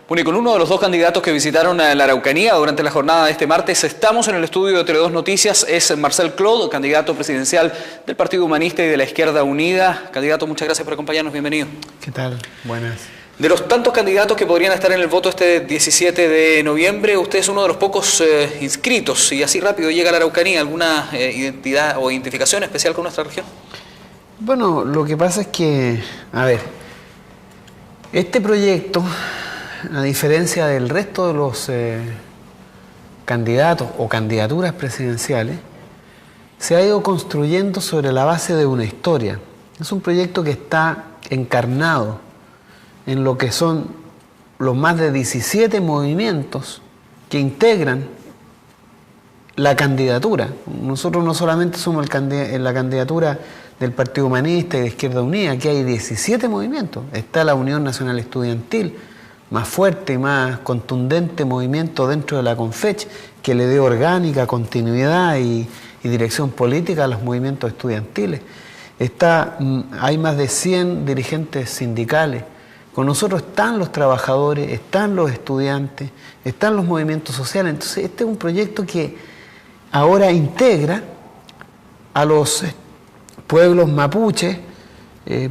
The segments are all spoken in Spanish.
Bueno, y con uno de los dos candidatos que visitaron la Araucanía durante la jornada de este martes, estamos en el estudio de Tele2 Noticias, es Marcel Claude, candidato presidencial del Partido Humanista y de la Izquierda Unida. Candidato, muchas gracias por acompañarnos, bienvenido. ¿Qué tal? Buenas. De los tantos candidatos que podrían estar en el voto este 17 de noviembre, usted es uno de los pocos inscritos, y así rápido llega a la Araucanía. ¿Alguna identidad o identificación especial con nuestra región? Bueno, lo que pasa es que, a ver, este proyecto, a diferencia del resto de los candidatos o candidaturas presidenciales, se ha ido construyendo sobre la base de una historia. Es un proyecto que está encarnado en lo que son los más de 17 movimientos que integran la candidatura. Nosotros no solamente somos en la candidatura del Partido Humanista y de Izquierda Unida, aquí hay 17 movimientos. Está la Unión Nacional Estudiantil, más fuerte y más contundente movimiento dentro de la CONFECH, que le dio orgánica, continuidad y dirección política a los movimientos estudiantiles. Hay más de 100 dirigentes sindicales. Con nosotros están los trabajadores, están los estudiantes, están los movimientos sociales. Entonces, este es un proyecto que ahora integra a los pueblos mapuches,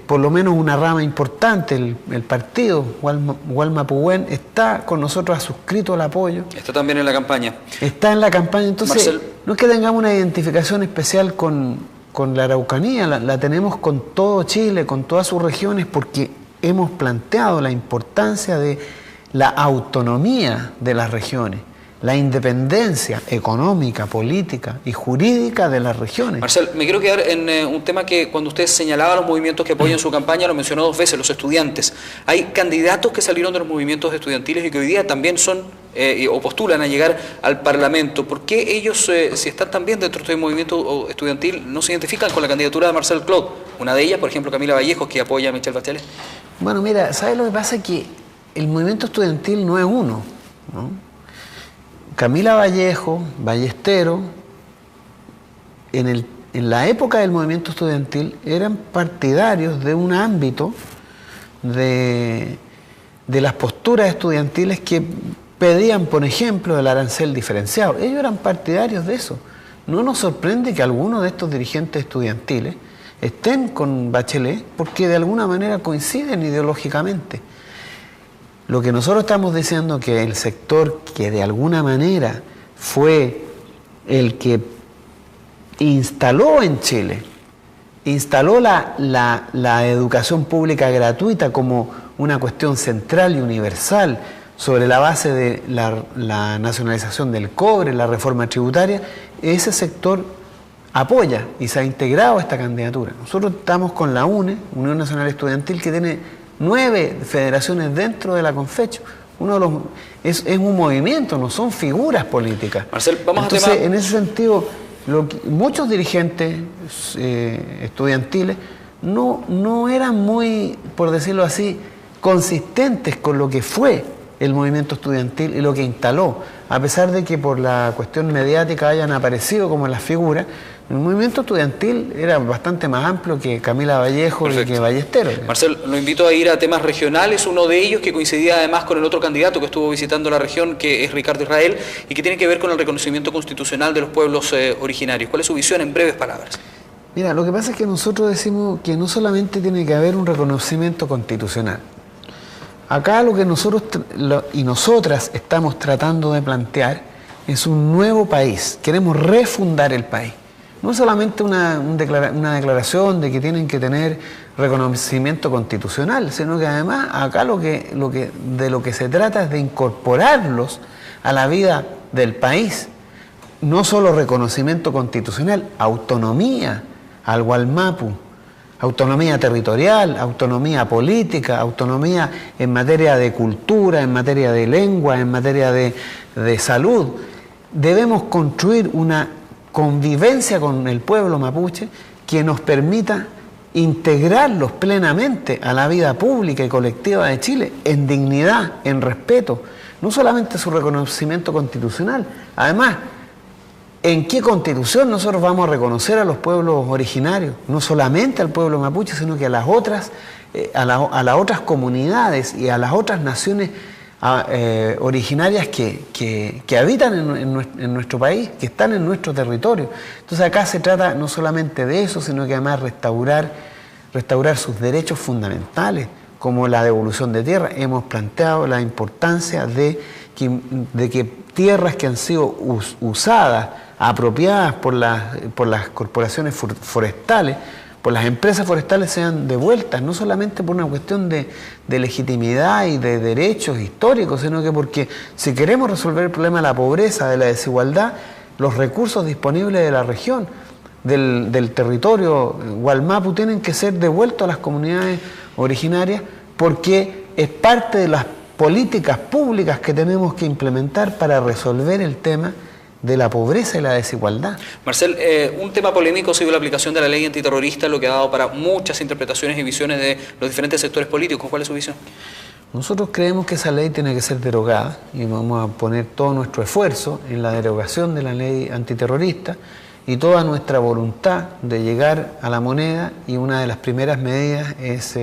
por lo menos una rama importante, el partido Gualmapuén está con nosotros, ha suscrito el apoyo. Está también en la campaña. Está en la campaña, entonces no es que tengamos una identificación especial con la Araucanía, la tenemos con todo Chile, con todas sus regiones, porque hemos planteado la importancia de la autonomía de las regiones, la independencia económica, política y jurídica de las regiones. Marcel, me quiero quedar en un tema que cuando usted señalaba los movimientos que apoyan su campaña, lo mencionó dos veces, los estudiantes. Hay candidatos que salieron de los movimientos estudiantiles y que hoy día también son o postulan a llegar al Parlamento. ¿Por qué ellos, si están también dentro de este movimiento estudiantil, no se identifican con la candidatura de Marcel Claude? Una de ellas, por ejemplo, Camila Vallejos, que apoya a Michelle Bachelet. Bueno, mira, ¿sabes lo que pasa? Que el movimiento estudiantil no es uno, ¿no? Camila Vallejo, Ballestero, en la época del movimiento estudiantil eran partidarios de un ámbito de las posturas estudiantiles que pedían, por ejemplo, el arancel diferenciado. Ellos eran partidarios de eso. No nos sorprende que algunos de estos dirigentes estudiantiles estén con Bachelet porque de alguna manera coinciden ideológicamente. Lo que nosotros estamos diciendo que el sector que de alguna manera fue el que instaló en Chile, instaló la educación pública gratuita como una cuestión central y universal sobre la base de la nacionalización del cobre, la reforma tributaria, ese sector apoya y se ha integrado a esta candidatura. Nosotros estamos con la UNE, Unión Nacional Estudiantil, que tiene 9 federaciones dentro de la CONFECH. Es un movimiento, no son figuras políticas. Marcel, vamos Entonces, a tema... en ese sentido, muchos dirigentes estudiantiles no eran muy, por decirlo así, consistentes con lo que fue el movimiento estudiantil y lo que instaló, a pesar de que por la cuestión mediática hayan aparecido como las figuras. El movimiento estudiantil era bastante más amplio que Camila Vallejo. Perfecto. Y que Ballestero. Marcel, lo invito a ir a temas regionales, uno de ellos que coincidía además con el otro candidato que estuvo visitando la región, que es Ricardo Israel, y que tiene que ver con el reconocimiento constitucional de los pueblos originarios. ¿Cuál es su visión en breves palabras? Mira, lo que pasa es que nosotros decimos que no solamente tiene que haber un reconocimiento constitucional. Acá lo que nosotros y nosotras estamos tratando de plantear es un nuevo país. Queremos refundar el país. No solamente una declaración de que tienen que tener reconocimiento constitucional, sino que además acá de lo que se trata es de incorporarlos a la vida del país. No solo reconocimiento constitucional, autonomía al Gualmapu, autonomía territorial, autonomía política, autonomía en materia de cultura, en materia de lengua, en materia de salud. Debemos construir una convivencia con el pueblo mapuche que nos permita integrarlos plenamente a la vida pública y colectiva de Chile en dignidad, en respeto, no solamente su reconocimiento constitucional. Además, ¿en qué constitución nosotros vamos a reconocer a los pueblos originarios? No solamente al pueblo mapuche, sino que a las otras comunidades y a las otras naciones originarias que habitan en nuestro país, que están en nuestro territorio. Entonces acá se trata no solamente de eso, sino que además restaurar sus derechos fundamentales, como la devolución de tierra. Hemos planteado la importancia de que tierras que han sido usadas, apropiadas por las corporaciones forestales, por las empresas forestales, sean devueltas, no solamente por una cuestión de legitimidad y de derechos históricos, sino que porque si queremos resolver el problema de la pobreza, de la desigualdad, los recursos disponibles de la región, del territorio Wallmapu, tienen que ser devueltos a las comunidades originarias, porque es parte de las políticas públicas que tenemos que implementar para resolver el tema de la pobreza y la desigualdad. Marcel, un tema polémico ha sido la aplicación de la ley antiterrorista, lo que ha dado para muchas interpretaciones y visiones de los diferentes sectores políticos. ¿Cuál es su visión? Nosotros creemos que esa ley tiene que ser derogada y vamos a poner todo nuestro esfuerzo en la derogación de la ley antiterrorista y toda nuestra voluntad de llegar a la moneda, y una de las primeras medidas es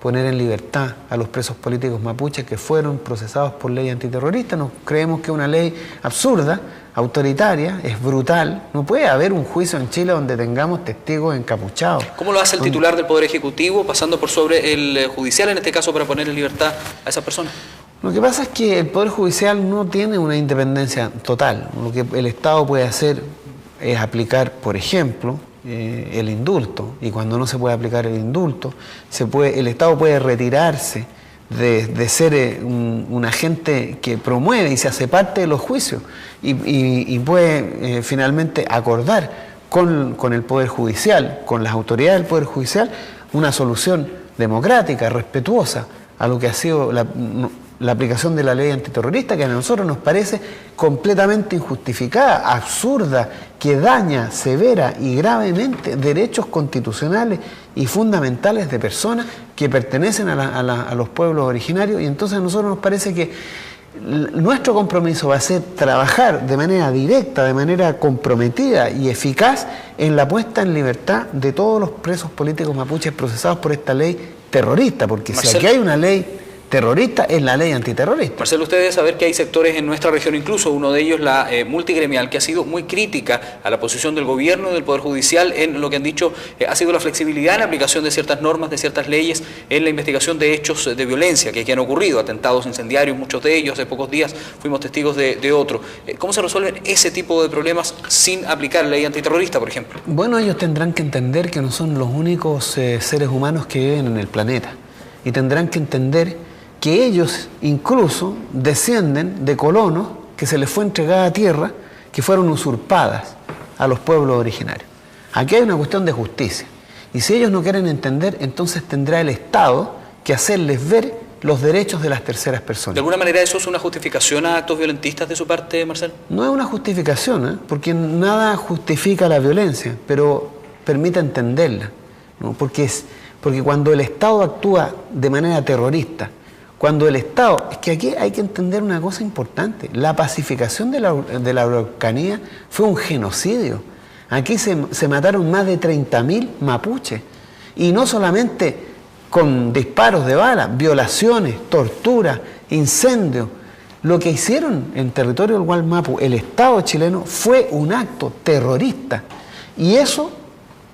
poner en libertad a los presos políticos mapuches que fueron procesados por ley antiterrorista. Nos creemos que es una ley absurda, autoritaria, es brutal. No puede haber un juicio en Chile donde tengamos testigos encapuchados. ¿Cómo lo hace el titular del Poder Ejecutivo, pasando por sobre el judicial en este caso, para poner en libertad a esas personas? Lo que pasa es que el Poder Judicial no tiene una independencia total. Lo que el Estado puede hacer es aplicar, por ejemplo, el indulto, y cuando no se puede aplicar el indulto, el Estado puede retirarse de ser un agente que promueve y se hace parte de los juicios y puede finalmente acordar con el Poder Judicial, con las autoridades del Poder Judicial, una solución democrática, respetuosa a lo que ha sido la aplicación de la ley antiterrorista, que a nosotros nos parece completamente injustificada, absurda, que daña severa y gravemente derechos constitucionales y fundamentales de personas que pertenecen a los pueblos originarios. Y entonces a nosotros nos parece que nuestro compromiso va a ser trabajar de manera directa, de manera comprometida y eficaz en la puesta en libertad de todos los presos políticos mapuches procesados por esta ley terrorista, porque Marcel, si aquí hay una ley terrorista, es la ley antiterrorista. Marcelo, usted debe saber que hay sectores en nuestra región, incluso uno de ellos, la multigremial, que ha sido muy crítica a la posición del gobierno y del Poder Judicial en lo que han dicho ha sido la flexibilidad en la aplicación de ciertas normas, de ciertas leyes, en la investigación de hechos de violencia que han ocurrido, atentados incendiarios, muchos de ellos, hace pocos días fuimos testigos de otro. ¿Cómo se resuelven ese tipo de problemas sin aplicar la ley antiterrorista, por ejemplo? Bueno, ellos tendrán que entender que no son los únicos seres humanos que viven en el planeta, y tendrán que entender que ellos incluso descienden de colonos que se les fue entregada tierra, que fueron usurpadas a los pueblos originarios. Aquí hay una cuestión de justicia, y si ellos no quieren entender, entonces tendrá el Estado que hacerles ver los derechos de las terceras personas. ¿De alguna manera eso es una justificación a actos violentistas de su parte, Marcelo? No es una justificación, porque nada justifica la violencia, pero permite entenderla, ¿no? Porque cuando el Estado actúa de manera terrorista, cuando el Estado... Es que aquí hay que entender una cosa importante. La pacificación de la Araucanía fue un genocidio. Aquí se mataron más de 30.000 mapuches. Y no solamente con disparos de bala, violaciones, tortura, incendios. Lo que hicieron en territorio del Wallmapu, el Estado chileno, fue un acto terrorista. Y eso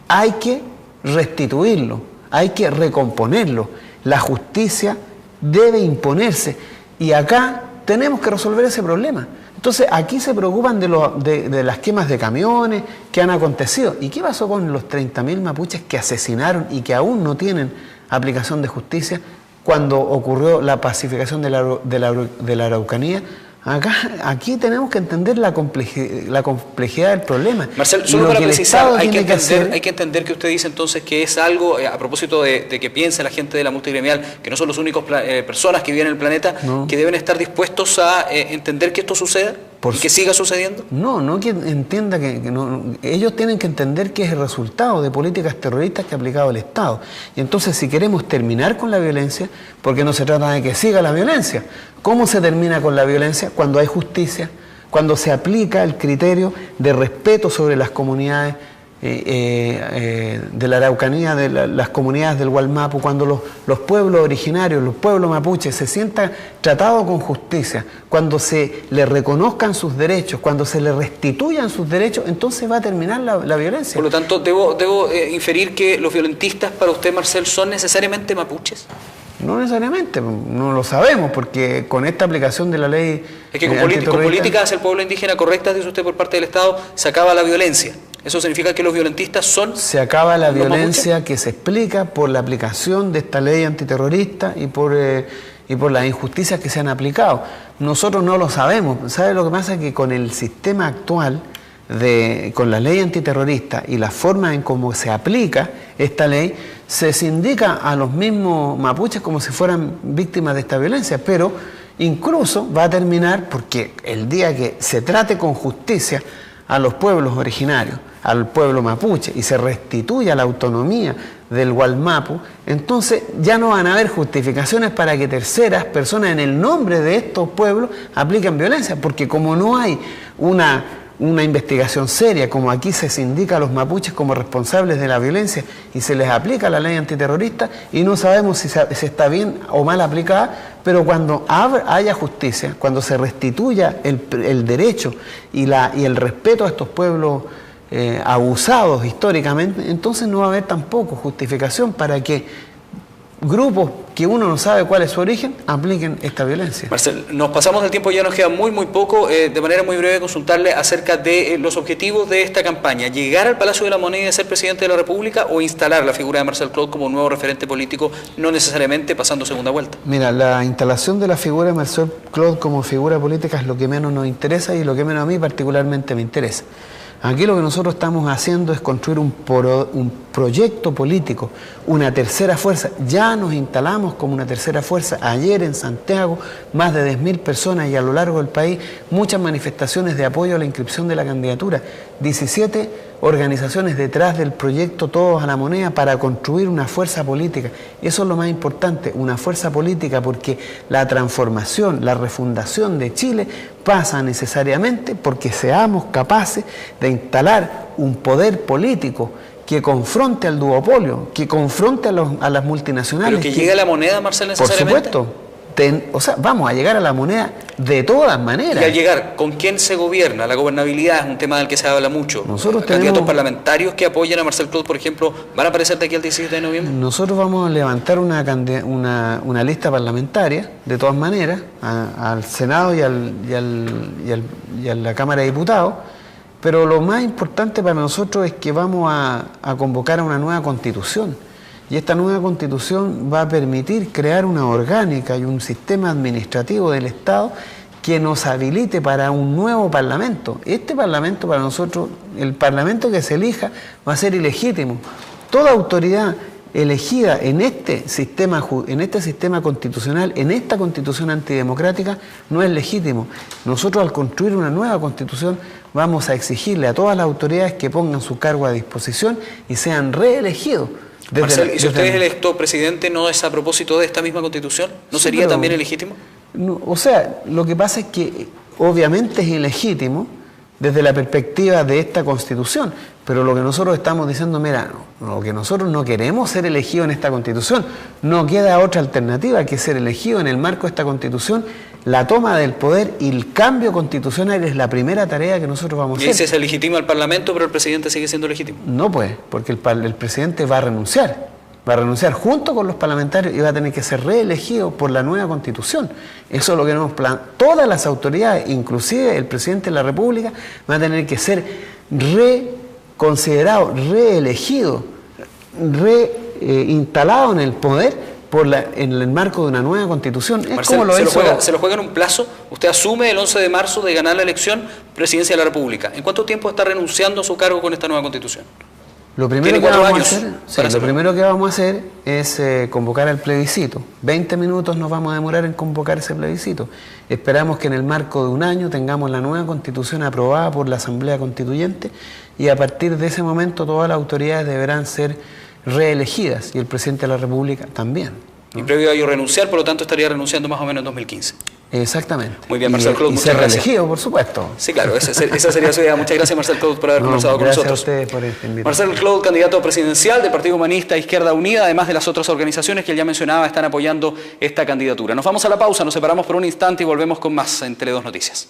hay que restituirlo, hay que recomponerlo. La justicia debe imponerse, y acá tenemos que resolver ese problema. Entonces aquí se preocupan de las quemas de camiones que han acontecido. ¿Y qué pasó con los 30.000 mapuches que asesinaron y que aún no tienen aplicación de justicia cuando ocurrió la pacificación de la Araucanía? Aquí tenemos que entender la complejidad del problema. Marcelo, solo para precisar, hay que entender que usted dice entonces que es algo, a propósito de que piensa la gente de la multigremial, que no son los únicos personas que viven en el planeta, no, que deben estar dispuestos a entender que esto suceda y que siga sucediendo. No que entienda ellos tienen que entender que es el resultado de políticas terroristas que ha aplicado el Estado. Y entonces, si queremos terminar con la violencia, porque no se trata de que siga la violencia. ¿Cómo se termina con la violencia? Cuando hay justicia, cuando se aplica el criterio de respeto sobre las comunidades de la Araucanía, de las comunidades del Gualmapu, cuando los pueblos originarios, los pueblos mapuches se sientan tratados con justicia, cuando se les reconozcan sus derechos, cuando se les restituyan sus derechos, entonces va a terminar la violencia. Por lo tanto, ¿debo inferir que los violentistas para usted, Marcel, son necesariamente mapuches? No necesariamente, no lo sabemos, porque con esta aplicación de la ley... Es que con políticas hacia el pueblo indígena correctas, dice usted, por parte del Estado, se acaba la violencia. ¿Eso significa que los violentistas son...? Se acaba la violencia que se explica por la aplicación de esta ley antiterrorista y por las injusticias que se han aplicado. Nosotros no lo sabemos. ¿Sabe lo que pasa? Que con el sistema actual, con la ley antiterrorista y la forma en cómo se aplica esta ley, se sindica a los mismos mapuches como si fueran víctimas de esta violencia, pero incluso va a terminar, porque el día que se trate con justicia a los pueblos originarios, al pueblo mapuche, y se restituya la autonomía del Gualmapu, entonces ya no van a haber justificaciones para que terceras personas en el nombre de estos pueblos apliquen violencia, porque como no hay una investigación seria, como aquí se indica a los mapuches como responsables de la violencia y se les aplica la ley antiterrorista y no sabemos si está bien o mal aplicada, pero cuando haya justicia, cuando se restituya el derecho y el respeto a estos pueblos abusados históricamente, entonces no va a haber tampoco justificación para que grupos que uno no sabe cuál es su origen apliquen esta violencia. Marcel, nos pasamos del tiempo, ya nos queda muy poco. De manera muy breve, consultarle acerca de los objetivos de esta campaña: llegar al Palacio de la Moneda y ser presidente de la República, o instalar la figura de Marcel Clot como nuevo referente político, no necesariamente pasando segunda vuelta. Mira, la instalación de la figura de Marcel Clot como figura política es lo que menos nos interesa y lo que menos a mí particularmente me interesa. Aquí lo que nosotros estamos haciendo es construir un proyecto político, una tercera fuerza. Ya nos instalamos como una tercera fuerza. Ayer en Santiago, más de 10.000 personas, y a lo largo del país muchas manifestaciones de apoyo a la inscripción de la candidatura. 17 organizaciones detrás del proyecto Todos a la Moneda para construir una fuerza política. Eso es lo más importante, una fuerza política, porque la transformación, la refundación de Chile pasa necesariamente porque seamos capaces de instalar un poder político que confronte al duopolio, que confronte a las multinacionales. ¿Pero que llegue a la moneda, Marcel, necesariamente? Por supuesto. O sea, vamos a llegar a la moneda de todas maneras. Y al llegar, ¿con quién se gobierna? La gobernabilidad es un tema del que se habla mucho. Nosotros candidatos parlamentarios que apoyen a Marcel Clot, por ejemplo, ¿van a aparecer de aquí al 17 de noviembre? Nosotros vamos a levantar una lista parlamentaria, de todas maneras, al Senado y a la Cámara de Diputados, pero lo más importante para nosotros es que vamos a convocar a una nueva constitución. Y esta nueva constitución va a permitir crear una orgánica y un sistema administrativo del Estado que nos habilite para un nuevo parlamento. Este parlamento para nosotros, el parlamento que se elija, va a ser ilegítimo. Toda autoridad elegida en este sistema constitucional, en esta constitución antidemocrática, no es legítimo. Nosotros, al construir una nueva constitución, vamos a exigirle a todas las autoridades que pongan su cargo a disposición y sean reelegidos. Marcel, ¿y si usted es electo presidente, no es a propósito de esta misma constitución? ¿No sí, sería también ilegítimo? No, o sea, lo que pasa es que obviamente es ilegítimo desde la perspectiva de esta constitución, pero lo que nosotros estamos diciendo, mira, lo que nosotros no queremos ser elegidos en esta constitución, no queda otra alternativa que ser elegido en el marco de esta constitución. La toma del poder y el cambio constitucional es la primera tarea que nosotros vamos a hacer. ¿Y ese se legitima al Parlamento, pero el presidente sigue siendo legítimo? No, pues, porque el presidente va a renunciar junto con los parlamentarios y va a tener que ser reelegido por la nueva constitución. Eso es lo que hemos planteado. Todas las autoridades, inclusive el presidente de la República, van a tener que ser reconsiderado, reelegido, reinstalado en el poder en el marco de una nueva constitución. Es Marcel, como se lo juega en un plazo. Usted asume el 11 de marzo de ganar la elección presidencia de la República. ¿En cuánto tiempo está renunciando a su cargo con esta nueva constitución? Lo primero que vamos a hacer es convocar al plebiscito. 20 minutos nos vamos a demorar en convocar ese plebiscito. Esperamos que en el marco de un año tengamos la nueva constitución aprobada por la Asamblea Constituyente y a partir de ese momento todas las autoridades deberán ser reelegidas y el presidente de la República también. ¿no? Y previo a ello renunciar, por lo tanto estaría renunciando más o menos en 2015. Exactamente. Muy bien, Marcel Clout, y muchas ser gracias. reelegido, por supuesto. Sí, claro, esa sería su idea. Muchas gracias, Marcel Clout, por haber conversado con nosotros. Gracias a ustedes por esta invitación. Marcel Clout, candidato presidencial del Partido Humanista Izquierda Unida, además de las otras organizaciones que él ya mencionaba, están apoyando esta candidatura. Nos vamos a la pausa, nos separamos por un instante y volvemos con más en Tele2 Noticias.